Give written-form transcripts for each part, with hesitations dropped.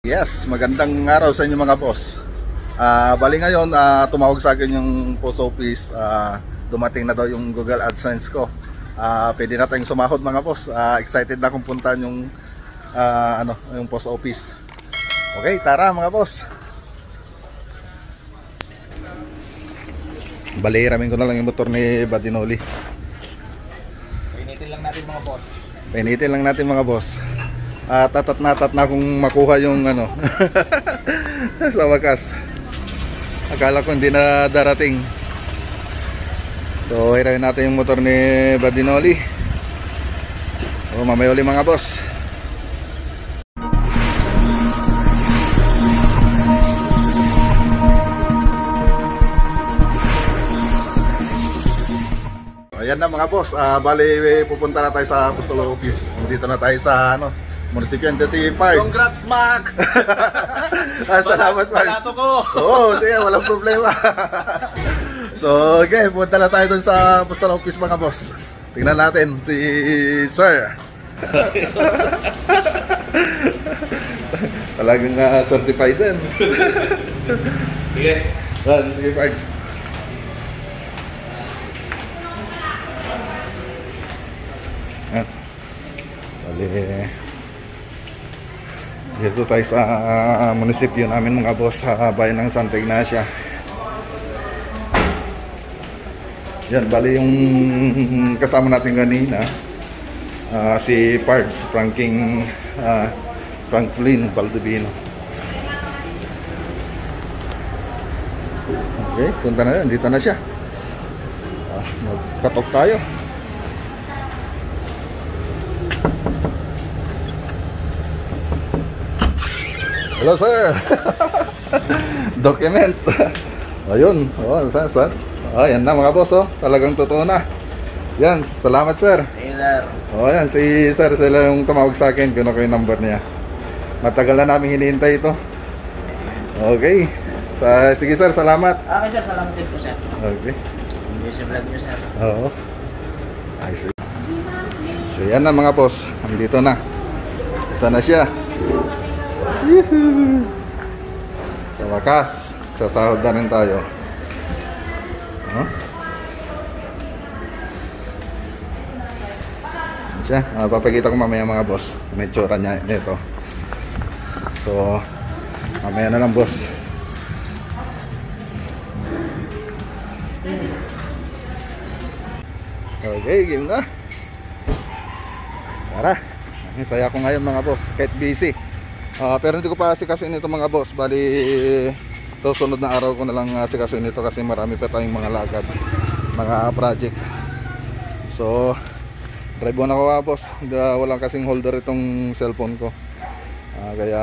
Yes, magandang araw sa inyo mga boss. Bali ngayon, tumawag sa akin yung post office. Dumating na daw yung Google AdSense ko. Pwede na tayong sumahod mga boss. Excited na akong puntahan yung yung post office. Okay, tara mga boss. Bali, ramin ko na lang yung motor ni Badinoli. Painitin lang natin mga boss. Painitin lang natin mga boss. Tatat na kung makuha yung sa wakas. Akala ko hindi na darating. So hirawin natin yung motor ni Badinoli. So mamaya uli mga boss. Ayan na mga boss. Bali pupunta na tayo sa postal office. Dito na tayo sa munisipyo si Parks. Congrats, Mac! Salamat, Parks. Balato ko! Oo, sige, walang problema. So, okay, punta na tayo dun sa postal office mga boss. Tingnan natin si Sir. Talagang certified din. Sige. Sige, Parks. Bali. Dito tayo sa munisipyo namin mga boss sa bayan ng Santa Ignacia. Yan, bali yung kasama natin kanina si Parks, Franklin Baldovino. Okay, punta na yan, dito na siya. Magkatok tayo. Hello sir. Document. Ayun. Saan? Yan na mga boss. Talagang totoo na. Yan. Salamat sir. Yan. Si sir sila yung tumawag sa akin. Kuno ko yung number niya. Matagal na namin hinihintay ito. Okay. Sige sir. Salamat. Okay sir. Salamat din po sir. Okay. Enjoy sa vlog nyo sir. Oo. Ay, so yan na mga boss. Andito na. Ito na siya. Sa wakas, sasahod na rin tayo. Siya, papakita ko mamaya mga boss. May tsura niya nito. So, mamaya na lang boss. Okay, game na. Tara. Saya ko ngayon mga boss, kahit busy. Pero hindi ko pa asikasuin ito mga boss. Bali susunod na araw ko na lang asikasuin ito kasi marami pa tayong mga lagad, mga project. So drive mo na ako boss. Walang kasing holder itong cellphone ko, kaya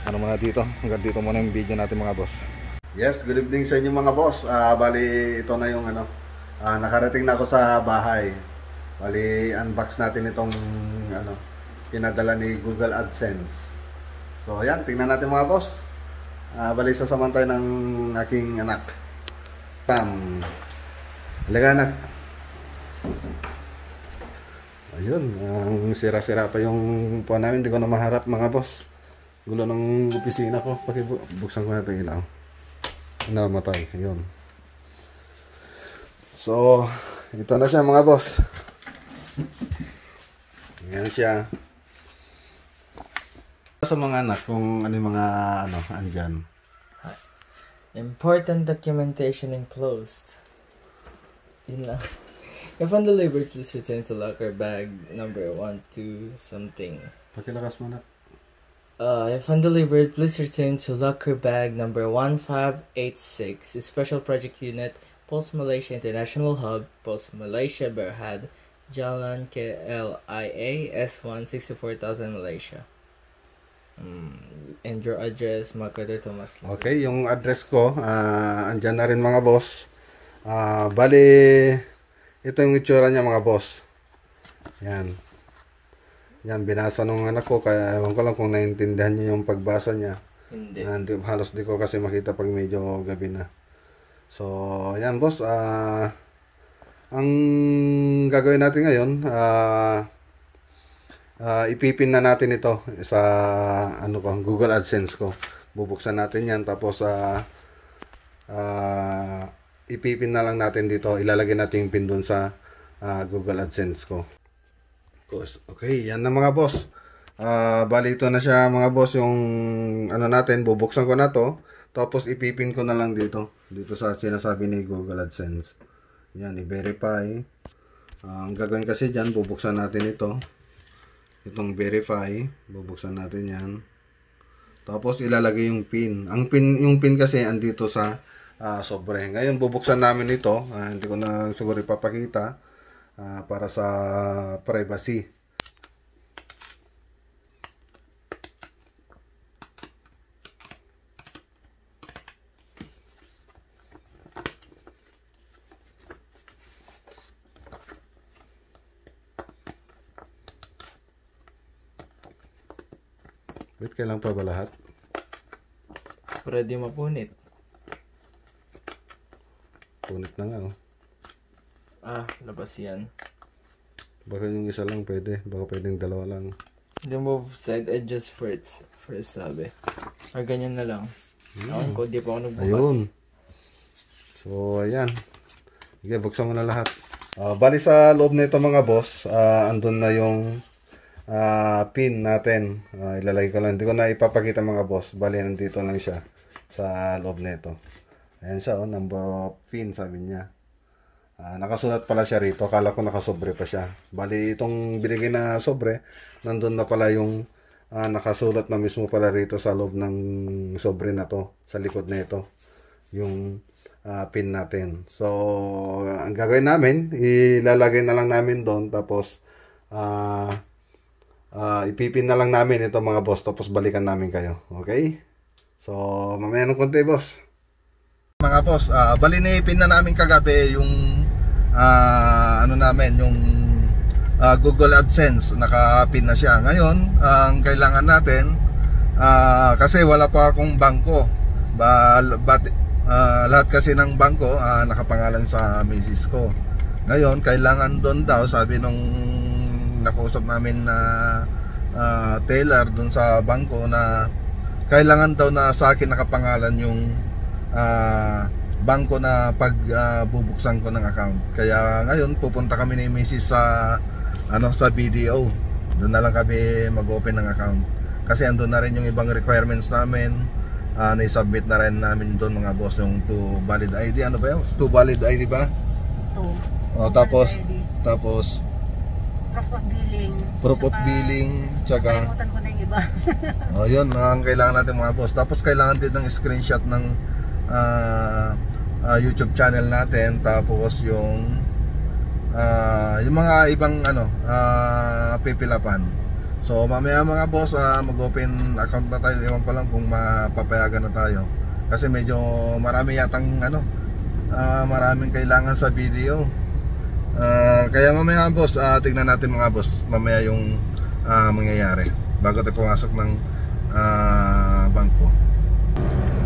muna dito. Hanggang dito muna yung video natin mga boss. Yes, good evening sa inyo mga boss. Bali ito na yung nakarating na ako sa bahay. Bali unbox natin itong pinadala ni Google AdSense. So ayan, tingnan natin mga boss. Bali sasaman tayo ng aking anak Tam. Halika anak. Ayun, ang sira-sira pa yung puwan namin. Hindi ko na maharap mga boss. Gulo ng opisina ko. Buksan ko natin ilaw. Namatay, ayun. So ito na siya mga boss. Ayan siya. Sa mga anak kung ano yung mga andyan. Important documentation enclosed. Yun lang. If undelivered, please return to locker bag number 12 something. Pakilakas mo na. If undelivered, please return to locker bag number 1586. Special Project Unit, Post Malaysia International Hub, Post Malaysia Berhad, Jalan KLIA S1 64,000 Malaysia. And your address, Makadar Thomas. Okay, yung address ko, andyan na rin mga boss. Bali, ito yung itsura niya mga boss. Yan. Yan, binasa nung anak ko, kaya ewan ko lang kung naintindihan niyo yung pagbasa niya. Hindi. Halos di ko kasi makita pag medyo gabi na. So, yan boss. Ang gagawin natin ngayon, ipipin na natin ito sa ano ko, Google AdSense ko. Bubuksan natin yan, tapos ipipin na lang natin dito, ilalagay natin yung pin dun sa Google AdSense ko. Okay, yan na mga boss. Bali ito na siya mga boss, yung ano natin, bubuksan ko na to, tapos ipipin ko na lang dito sa sinasabi ni Google AdSense. Yan, i-verify. Ang gagawin kasi dyan, bubuksan natin itong verify, bubuksan natin yan, tapos ilalagay yung pin. Yung pin kasi andito sa sobre. Ngayon bubuksan namin ito, hindi ko na siguro ipapakita para sa privacy. Wait, kailan pa ba lahat? Pwede mapunit. Punit na nga oh. Labas yan. Baka yung isa lang pwede, baka pwedeng dalawa lang. Remove side edges first sabi. Ganyan na lang. Ako ko, di pa ako nagbukas. Ayun. So, ayan. Sige, buksan mo na lahat. Bali sa loob nito mga boss, andun na yung pin natin. Ilalagay ko lang. Hindi ko na ipapakita mga boss. Bali, nandito lang siya sa loob nito. Ayan siya, number of pin, sabi niya. Nakasulat pala siya rito. Akala ko nakasobre pa siya. Bali, itong binigay na sobre, nandun na pala yung nakasulat na mismo pala rito sa loob ng sobre na to. Sa likod na ito. Yung pin natin. So, ang gagawin namin, ilalagay na lang namin doon. Tapos, ipipin na lang namin ito mga boss, tapos balikan namin kayo. Okay? So, mamaya ng konti boss. Mga boss, bali na ipin na namin kagabi yung ano namin, yung Google AdSense. Nakapin na siya. Ngayon, ang kailangan natin, kasi wala pa akong bangko. Lahat kasi ng bangko nakapangalan sa misis ko. Ngayon, kailangan doon daw, sabi nung nakausap namin na teller doon sa bangko, na kailangan daw na sa akin nakapangalan yung bangko na pag bubuksan ko ng account. Kaya ngayon pupunta kami ni Mrs. sa BDO. Doon na lang kami mag-open ng account. Kasi andun na rin yung ibang requirements namin. Na-submit na rin namin doon mga boss, yung to valid ID. Ano ba yun? To valid ID ba? Tapos proof of billing, tsaka kalimutan ko na yung iba. yun ang kailangan natin mga boss. Tapos kailangan din ng screenshot ng YouTube channel natin, tapos yung mga ibang pipilapan. So mamaya mga boss, mag-open account na tayo. Ewan ko lang kung mapapayagan na tayo, kasi medyo marami yatang maraming kailangan sa video. Kaya mamaya boss, tignan natin mga boss mamaya yung mangyayari bago tayo pumasok ng bangko.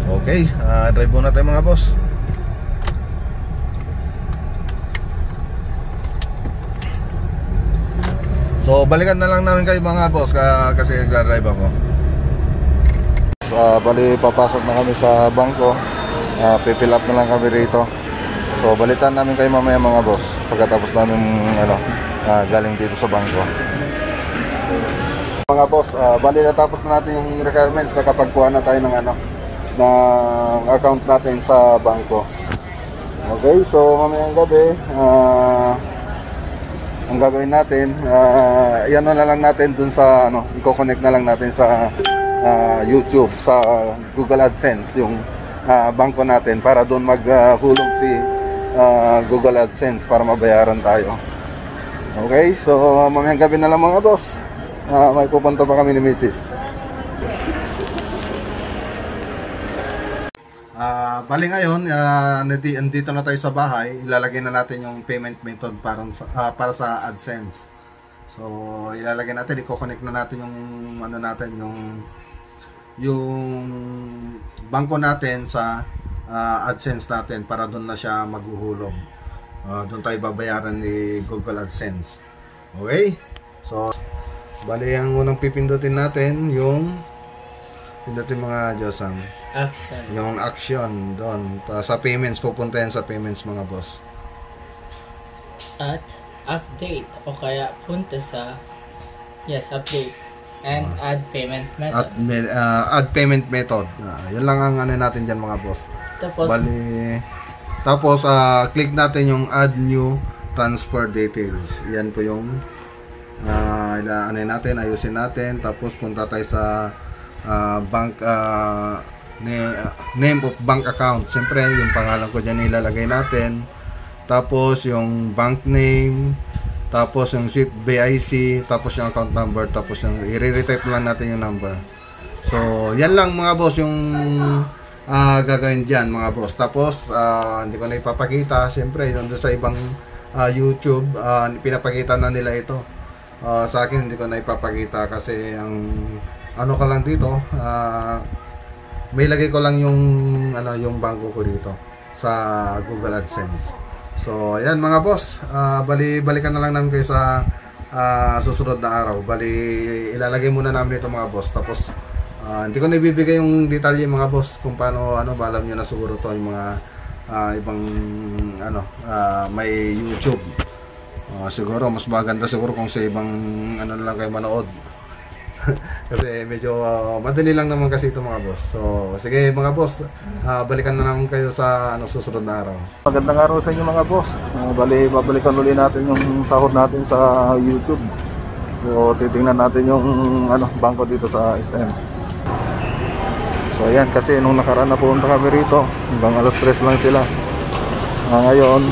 So okay, drive muna tayo mga boss. So balikan na lang namin kayo mga boss, kasi nag-drive ako. Bali papasok na kami sa bangko. Pipill up na lang kami rito. So balitan namin kayo mamaya mga boss, pagkatapos namin galing dito sa bangko. Mga boss, bali natapos na natin yung requirements. Nakapagkuha na tayo ng account natin sa bangko. Okay, so mamayang gabi, ang gagawin natin, yan na lang natin dun sa i-connect na lang natin sa YouTube, sa Google AdSense yung bangko natin, para doon maghulog si Google AdSense para mabayaran tayo. Okay, so mamayang gabi na lang mga boss, may pupunta pa kami ni Mrs. Bali ngayon, nandito na tayo sa bahay. Ilalagay na natin yung payment method para sa AdSense. So ilalagay natin, i-connect na natin yung yung bangko natin sa AdSense natin, para doon na siya maghuhulog. Doon tayo babayaran ni Google AdSense. Okay? So Bali, ang unang pipindutin natin yung pindutin mga Josam. Action. Yung action doon. Sa payments, pupunta yan sa payments mga boss. At update o kaya punta sa update and add payment method. Add payment method. Yan lang ang ano natin dyan mga boss. Tapos Tapos click natin yung add new transfer details. Yan po yung natin, ayusin natin. Tapos punta tayo sa bank name of bank account. Siyempre yung pangalan ko dyan ilalagay natin. Tapos yung bank name, tapos yung SWIFT BIC, tapos yung account number, tapos yung i-retype lang natin yung number. So yan lang mga boss yung gagawin dyan mga boss. Tapos hindi ko na ipapakita. Siyempre doon sa ibang YouTube pinapakita na nila ito. Sa akin hindi ko na ipapakita kasi ang ano ka lang dito, may lagay ko lang yung yung bangko ko dito sa Google AdSense. So ayan mga boss, balikan na lang namin kayo sa susunod na araw. Ilalagay muna namin ito mga boss. Tapos hindi ko na ibibigay yung detalye mga boss kung paano alam nyo na siguro to yung mga ibang may YouTube. Siguro mas maganda siguro kung sa ibang lang kayo manood. Kasi medyo madali lang naman kasi ito mga boss. So sige mga boss, balikan na lang kayo sa susunod na araw. Magandang araw sa inyo mga boss. Babalikan ulit natin yung sahod natin sa YouTube. So titingnan natin yung bangko dito sa SM. So ayan, kasi nung nakaraan na pumunta kami rito, hanggang alas 3 lang sila. Ngayon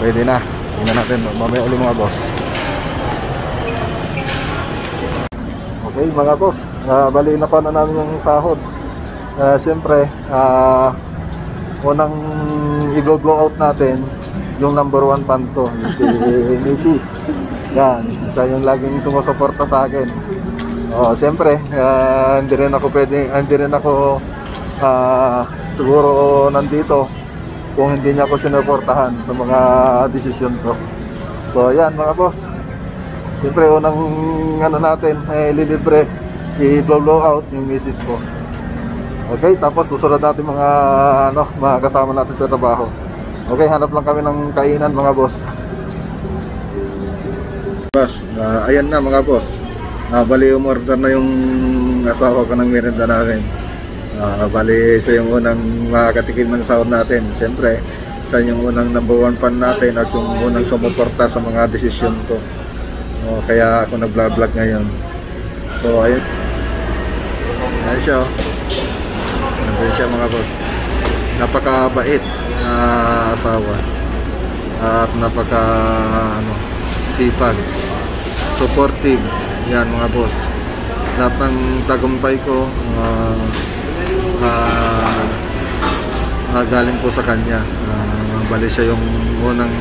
pwede na. Tingnan natin mamaya ulit mga boss. Okay mga boss, baliin na pa na namin yung sahod. Siyempre unang i-blow out natin yung number 1 fan to, si Mrs. Yan, siya yung laging sumusuporta sa akin. Siyempre hindi rin ako siguro nandito kung hindi niya ako sinuportahan sa mga desisyon ko. So yan mga boss, siyempre unang natin lilibre, i-blow out yung misis ko. Okay, tapos susunod natin mga kasama natin sa trabaho. Okay, hanap lang kami ng kainan mga boss. Boss, ayan na mga boss. Bali umorder na yung asawa ko ng merienda namin. Bali siya yung unang makakatikim ng sahod natin. Siyempre, siya yung unang number 1 fan natin at yung unang sumuporta sa mga desisyon ko. Kaya ako nag-vlog ngayon. So ayun. Ayan siya. Ayan siya mga boss. Napakabait na asawa. At napaka sipag. Supportive. Yan mga boss. Lahat ng tagumpay ko galing po sa kanya. Bali siya yung unang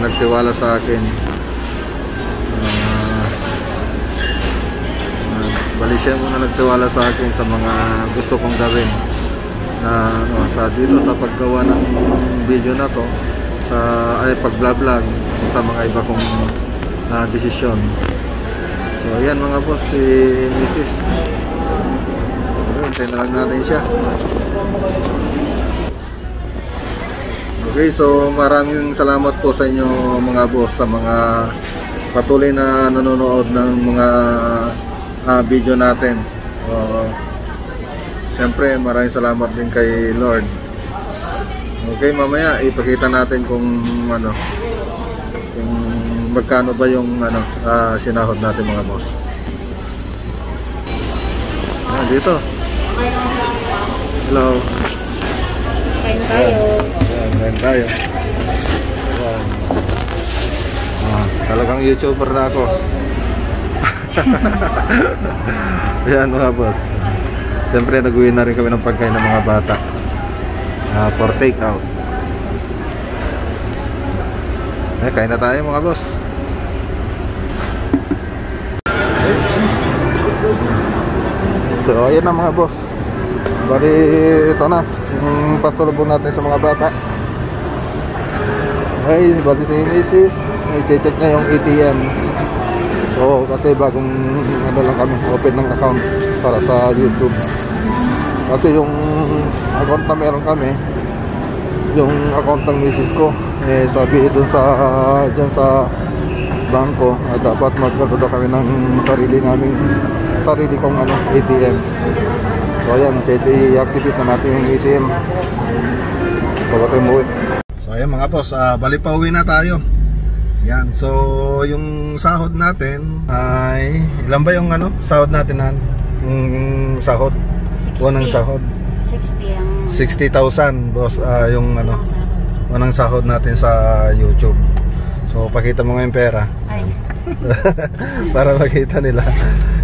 nagtiwala sa akin. Bali siya muna nagtiwala sa akin sa mga gusto kong gawin dito sa paggawa ng video na to, pag-vlog sa mga iba kong desisyon. So ayan mga boss, si Mrs. Hintayin na lang natin siya. Okay, so maraming salamat po sa inyo mga boss, sa mga patuloy na nanonood ng mga video natin. Siyempre maraming salamat din kay Lord. Okay, mamaya ipakita natin kung magkano ba yung sinahod natin mga boss. Dito. Hello. Kain tayo. Kain tayo. Talagang YouTuber na ako. Ayan mga boss. Siyempre nag-uwi na rin kami ng pagkain ng mga bata for take out. Kain na tayo mga boss. So ayan na mga boss. Bali ito na yung pasalubong natin sa mga bata. Okay, bali si Mrs. i-check na yung ATM. So kasi bagong ano lang kami, open ng account para sa YouTube. Kasi yung account na meron kami, yung account ng misis ko, eh sabi dun sa dyan sa bangko, dapat magkaroon kami ng sarili kong ATM. So ayan, pwede i-activate na natin yung ATM bago tayo umuwi. So ayan mga boss, bali pa uwi na tayo. Yan, so yung sahod natin ay ilan ba yung sahod natin na yung sahod? 60. Unang sahod 60 ang 60,000 boss, yung unang sahod natin sa YouTube. So pakita mo nga yung pera. Ay. Para makita nila.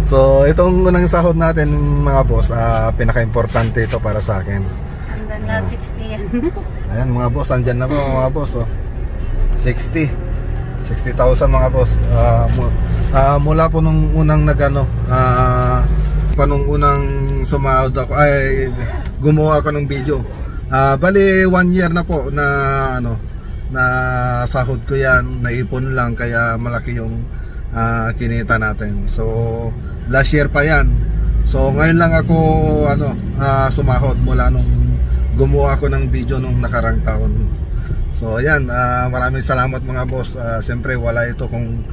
So itong unang sahod natin mga boss, pinaka-importante ito para sa akin. Andan lahat 60 yan. Ayan mga boss, andyan na po mga boss, 60,000 mga boss. Mula po nung unang nung unang sumahod ako, ay gumawa ako ng video. Bali 1 year na po na na sahod ko yan, naipon lang, kaya malaki yung kinita natin. So last year pa yan. So ngayon lang ako sumahod mula nung gumawa ako ng video nung nakarang taon. So ayan, maraming salamat mga boss. Siyempre wala ito kung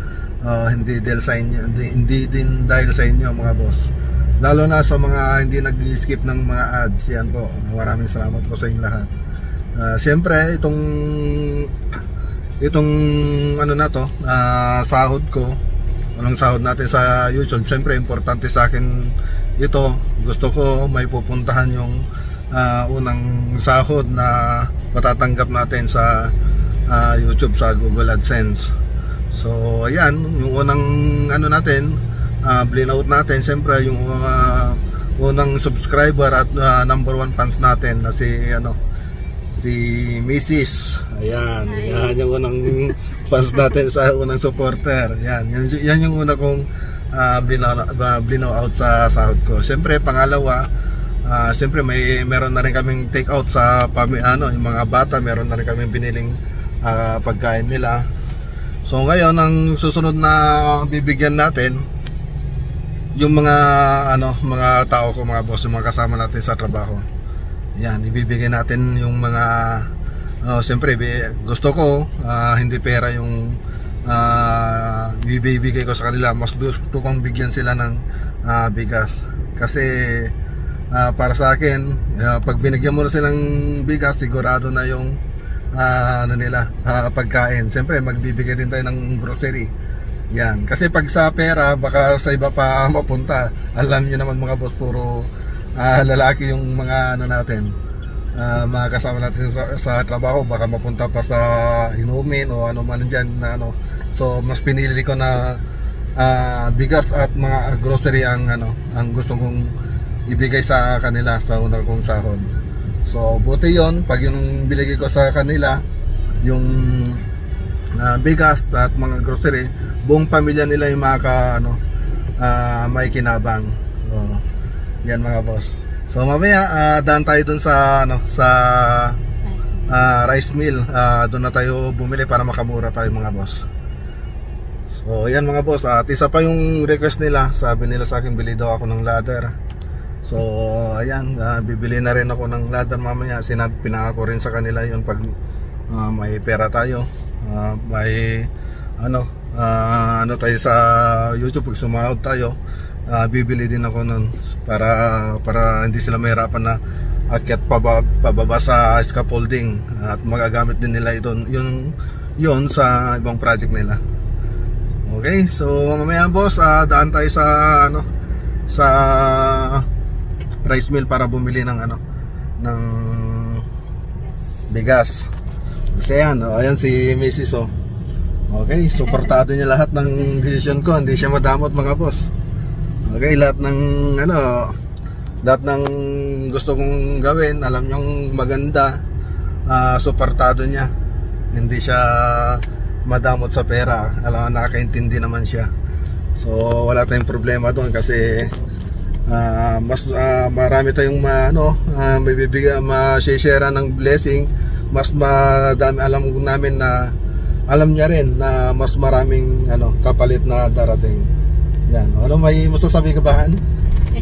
hindi dahil sa inyo, hindi din dahil sa inyo mga boss. Lalo na sa mga hindi nag-skip ng mga ads, yan po. Maraming salamat po sa inyo lahat. Siyempre itong sahod ko, anong sahod natin sa YouTube, siyempre importante sa akin ito. Gusto ko may pupuntahan yung unang sahod na matatanggap natin sa YouTube, sa Google AdSense. So ayan, yung unang natin, blinout natin, siyempre yung unang subscriber at number 1 fans natin na si Mrs. Ayan, yan yung unang fans natin sa unang supporter. Yan yung una kong blinout out sa sahod ko. Siyempre pangalawa, siyempre meron na rin kaming take out sa yung mga bata, meron na rin kaming biniling pagkain nila. So ngayon ang susunod na bibigyan natin yung mga mga tao ko mga boss, yung mga kasama natin sa trabaho. Yan, ibibigay natin yung mga siyempre gusto ko hindi pera yung ibibigay ko sa kanila. Mas gusto kong bigyan sila ng bigas. Kasi para sa akin, pag binigyan mo na silang bigas, sigurado na yung pagkain. Siyempre magbibigay din tayo ng grocery. Yan, kasi pag sa pera baka sa iba pa mapunta. Alam niyo naman mga boss, puro lalaki yung mga natin, mga kasama natin sa trabaho, baka mapunta pa sa inumin o ano man dyan na So mas pinili ko na bigas at mga grocery ang gusto kong ibigay sa kanila sa unang kong sahod. So buti yon, pag yung binigay ko sa kanila yung bigas at mga grocery, buong pamilya nila yung may kinabang. Yan mga boss. So mamaya daan tayo dun sa rice mill. Doon na tayo bumili para makamura tayo mga boss. So yan mga boss, at isa pa yung request nila. Sabi nila sa akin, bili daw ako ng ladder. So ayan, bibili na rin ako ng ladder mamaya. Pinangako rin sa kanila yun pag may pera tayo, may tayo sa YouTube, pag sumahod tayo, bibili din ako nun para hindi sila mahirapan na akyat pababa sa scaffolding, at magagamit din nila ito yun sa ibang project nila. Okay, so mamaya boss, daan tayo sa rice mill para bumili ng ng bigas. Kasi ayan si Mrs. Okay, suportado niya lahat ng decision ko, hindi siya madamot mga boss. Okay, lahat ng gusto kong gawin, alam niyong maganda, suportado niya. Hindi siya madamot sa pera. Alam, nakakaintindi naman siya. So wala tayong problema doon kasi mas marami tayong may bibigyan, ma-share ng blessing. Mas madami, alam namin na alam niya rin na mas maraming kapalit na darating. Yan. Ano may masasabi ka ba, Han?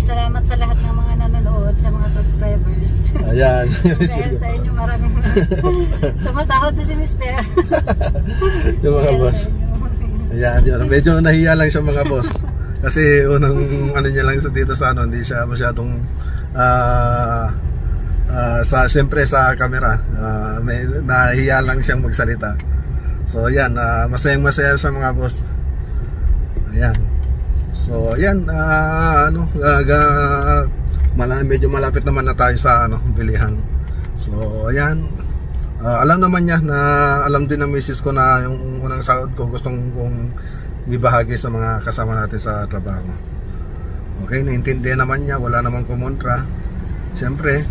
Salamat sa lahat ng mga nanonood, sa mga subscribers. Ayan. Dahil sa inyo maraming sumasahod na si Mister. Yung mga Dahil boss. sa inyo. Ayan, yun. Medyo nahiya lang siya mga boss. Kasi unang niya lang dito sa hindi siya masyadong siyempre sa camera. May nahiya lang siyang magsalita. So ayan, masayang-masaya sa mga boss. Ayan. So ayan, medyo malapit naman na tayo sa bilihan. So ayan, alam naman niya na alam din ng misis ko na yung unang sahod ko gustong kong ibahagi sa mga kasama natin sa trabaho. Okay, naintindihan naman niya, wala namang kumontra. Siyempre,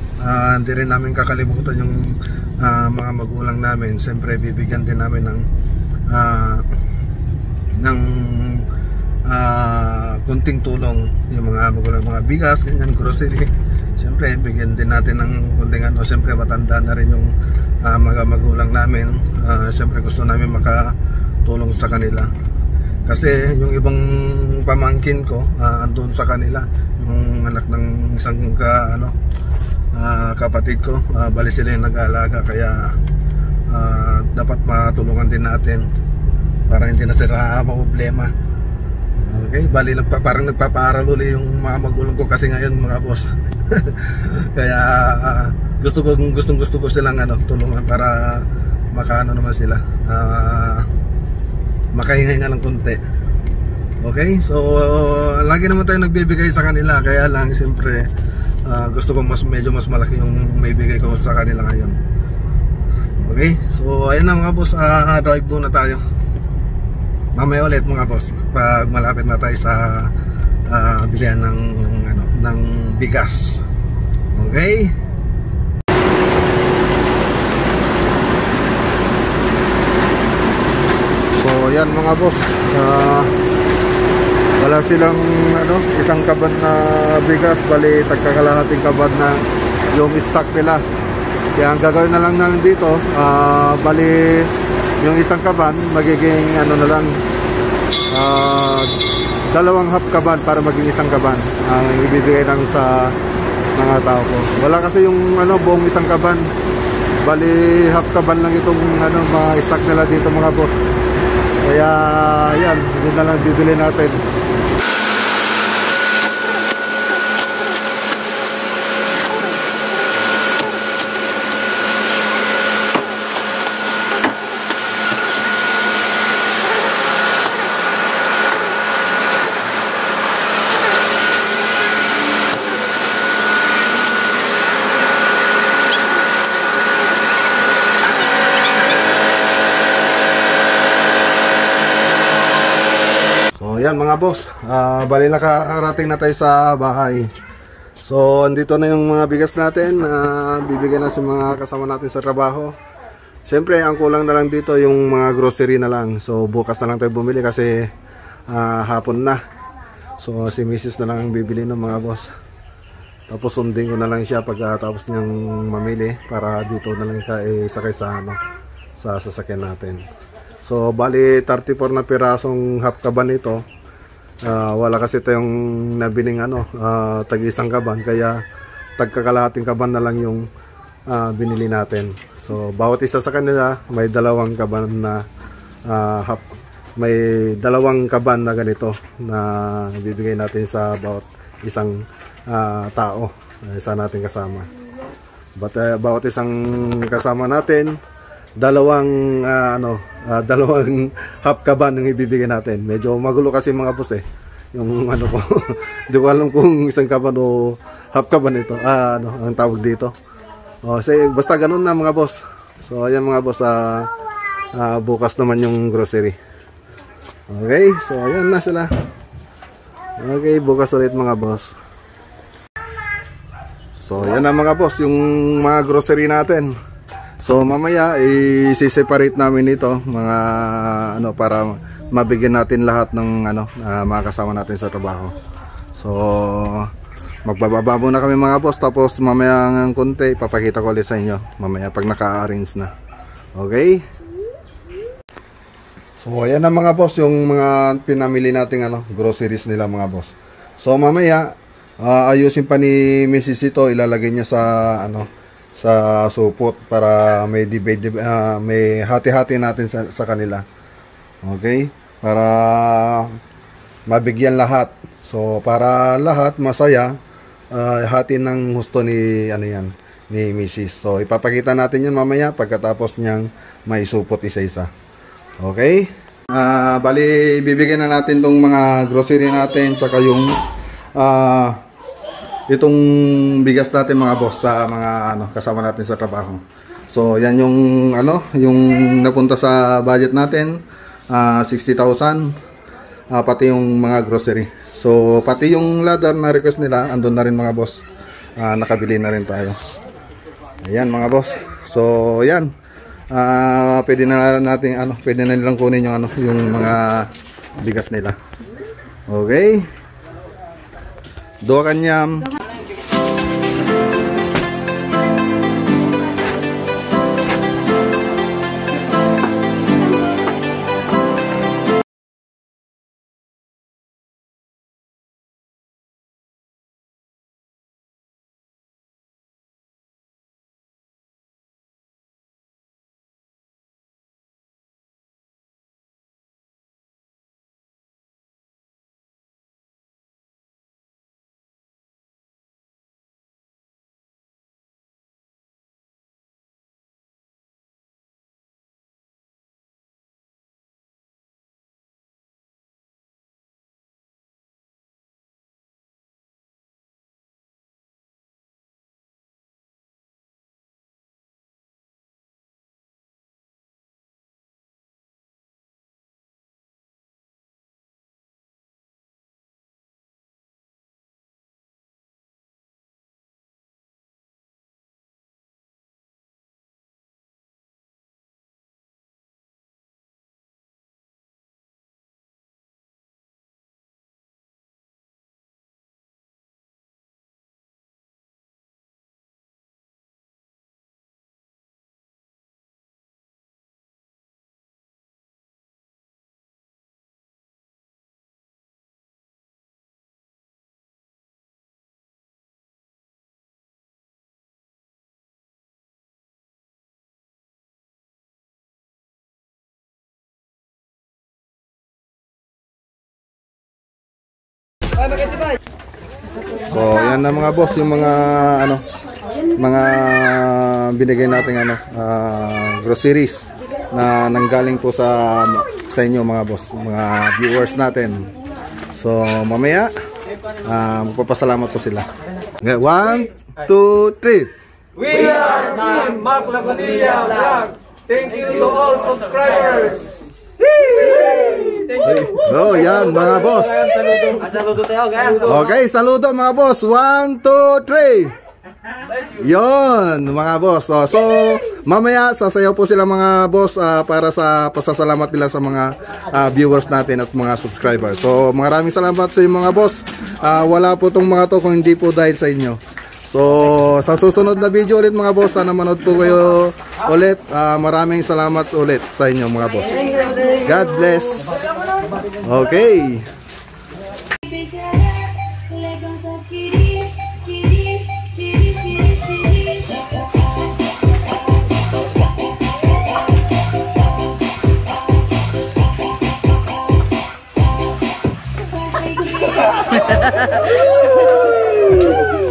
hindi rin namin kakalimutan yung mga magulang namin. Siyempre, bibigyan din namin ng kunting tulong yung mga magulang, mga bigas, ganyan, grocery. Siyempre, bigyan din natin ng kunting siyempre, matanda na rin yung mga magulang namin. Siyempre, gusto namin makatulong sa kanila. Kasi yung ibang pamangkin ko andun sa kanila, yung anak ng isang kapatid ko, bali sila yung nag-aalaga, kaya dapat matulungan din natin para hindi na sila problema. Okay, bali parang nagpapaaral uli yung mga magulang ko kasi ngayon mga boss. Kaya gusto ko silang tulungan para naman sila, makahinga ng konti. Okay, so lagi naman tayo nagbibigay sa kanila, kaya lang siyempre gusto ko medyo mas malaki yung may bigay ko sa kanila ngayon. Okay, so ayun na mga boss, drive muna tayo. Mamaya ulit mga boss pag malapit na tayo sa bilihan ng bigas. Okay. So yan mga boss, wala silang isang kaban na bigas, bali tagkakalahating kaban na yung stock nila. Kaya ang gagawin na lang namin dito, bali yung isang kaban magiging na lang, dalawang half kaban para maging isang kaban ang ibibigay namin sa mga tao ko. Wala kasi yung buong isang kaban, bali half kaban lang itong mga stock nila dito mga boss. Kaya yan, yun na lang bibili natin. Yan mga boss, bali nakarating na tayo sa bahay. So andito na yung mga bigas natin, bibigyan na sa mga kasama natin sa trabaho. Siyempre ang kulang na lang dito yung mga grocery na lang. So bukas na lang tayo bumili kasi hapon na. So si Mrs. na lang ang bibili ng mga boss. Tapos sundin ko na lang siya pagkatapos niyang mamili para dito na lang sakay sa sasakyan natin. So bali 34 na pirasong half kaban ito. Wala kasi tayong nabiling tag-isang kaban, kaya tagkakalahating kaban na lang yung binili natin. So bawat isa sa kanila may dalawang kaban na may dalawang kaban na ganito na bibigay natin sa bawat isang tao, isa natin kasama. Bawat isang kasama natin dalawang dalawang half kaban yung ibibigay natin. Medyo magulo kasi mga boss yung ko. Hindi ko alam kung isang kaban o half kaban ito. Ang tawag dito. Basta ganun na mga boss. So ayan mga boss, bukas naman yung grocery. Okay, so ayan na sila. Okay, bukas ulit mga boss. So ayan na mga boss, yung mga grocery natin. So mamaya i-separate namin ito mga para mabigyan natin lahat ng mga kasama natin sa trabaho. So magbababa muna kami mga boss, tapos mamaya ng konti ipapakita ko ulit sa inyo mamaya pag naka-arrange na. Okay? So ayan na mga boss, yung mga pinamili nating groceries nila mga boss. So mamaya ayusin pa ni Mrs. ito, ilalagay niya sa sa supot para may may hati-hati natin sa kanila. Okay? Para mabigyan lahat. So para lahat masaya, hati ng gusto ni ni Mrs. So ipapakita natin 'yan mamaya pagkatapos niyang maisupot isa-isa. Okay? Bali bibigyan na natin tong mga grocery natin tsaka yung itong bigas natin mga boss sa mga kasama natin sa trabaho. So yan yung yung napunta sa budget natin, 60,000 pati yung mga grocery. So pati yung ladder na request nila andun na rin mga boss. Nakabili na rin tayo. Ayan mga boss. So yan. Pwede na natin pwede na nilang kunin yung mga bigas nila. Okay? Dua kanyam. So, yan na mga boss, yung mga mga binigay nating groceries na nanggaling po sa inyo mga boss, mga viewers natin. So, mamaya magpapasalamat po sila. Okay, 1, 2, 3. We are Team Mac Lagunilla Vlog. Thank you to all subscribers. Oh, yan mga boss. Saludo tayo, guys. Okay, saludo mga boss. 1, 2, 3. Yon mga boss. So mamaya sasayaw po sila mga boss para sa pasasalamat nila sa mga viewers natin at mga subscribers. So maraming salamat sa inyo mga boss. Wala po tong mga to kung hindi po dahil sa inyo. So sa susunod na video ulit mga boss, sana manood po kayo ulit. Maraming salamat ulit sa inyo mga boss. God bless. Okay.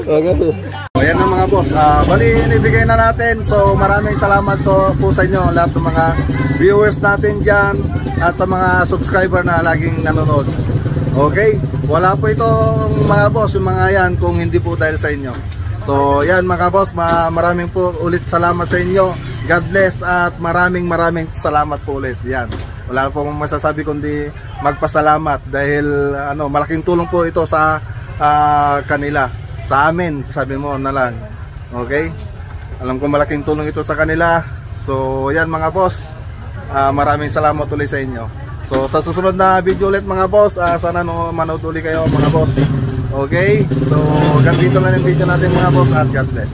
Okay. Ayan na mga boss. Bali, inibigay na natin. So maraming salamat po sa inyo, lahat ng mga viewers natin dyan at sa mga subscriber na laging nanonood. Okay? Wala po itong mga boss, yung mga yan, kung hindi po dahil sa inyo. So yan mga boss, maraming po ulit salamat sa inyo. God bless at maraming salamat po ulit. Yan. Wala po akong masasabi kundi magpasalamat dahil malaking tulong po ito sa kanila. Sa amin, sabi mo na lang. Okay? Alam ko malaking tulong ito sa kanila. So yan mga boss, maraming salamat ulit sa inyo. So sa susunod na video ulit mga boss, sana manood ulit kayo mga boss. Okay? So ganito lang yung video natin mga boss at God bless.